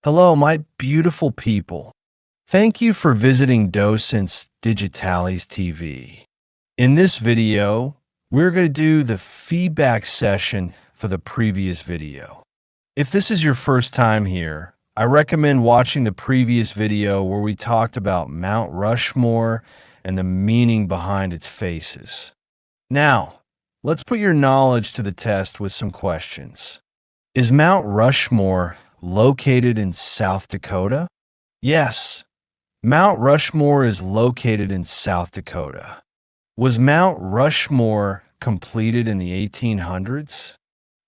Hello, my beautiful people. Thank you for visiting Docentes DigitalesTV. In this video, we're going to do the feedback session for the previous video. If this is your first time here, I recommend watching the previous video where we talked about Mount Rushmore and the meaning behind its faces. Now, let's put your knowledge to the test with some questions. Is Mount Rushmore located in South Dakota? Yes, Mount Rushmore is located in South Dakota. Was Mount Rushmore completed in the 1800s?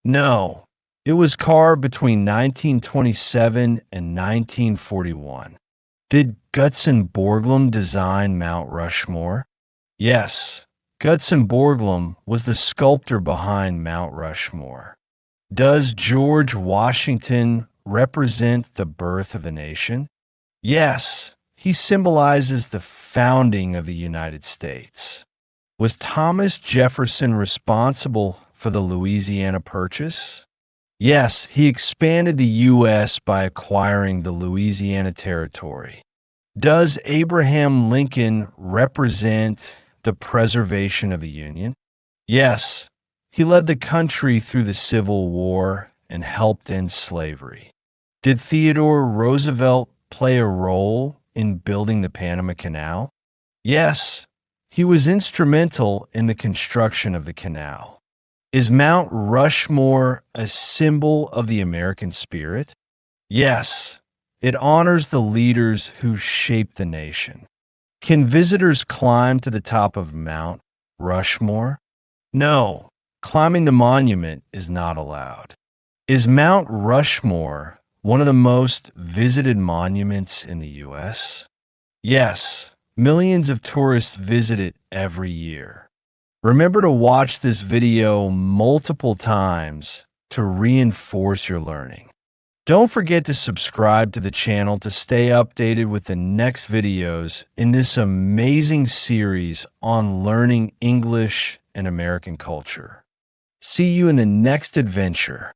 No, it was carved between 1927 and 1941. Did Gutzon Borglum design Mount Rushmore? Yes, Gutzon Borglum was the sculptor behind Mount Rushmore. Does George Washington represent the birth of the nation? Yes, he symbolizes the founding of the United States. Was Thomas Jefferson responsible for the Louisiana Purchase? Yes, he expanded the U.S. by acquiring the Louisiana Territory. Does Abraham Lincoln represent the preservation of the Union? Yes, he led the country through the Civil War and helped end slavery. Did Theodore Roosevelt play a role in building the Panama Canal? Yes, he was instrumental in the construction of the canal. Is Mount Rushmore a symbol of the American spirit? Yes, it honors the leaders who shaped the nation. Can visitors climb to the top of Mount Rushmore? No, climbing the monument is not allowed. Is Mount Rushmore one of the most visited monuments in the U.S.? Yes, millions of tourists visit it every year. Remember to watch this video multiple times to reinforce your learning. Don't forget to subscribe to the channel to stay updated with the next videos in this amazing series on learning English and American culture. See you in the next adventure.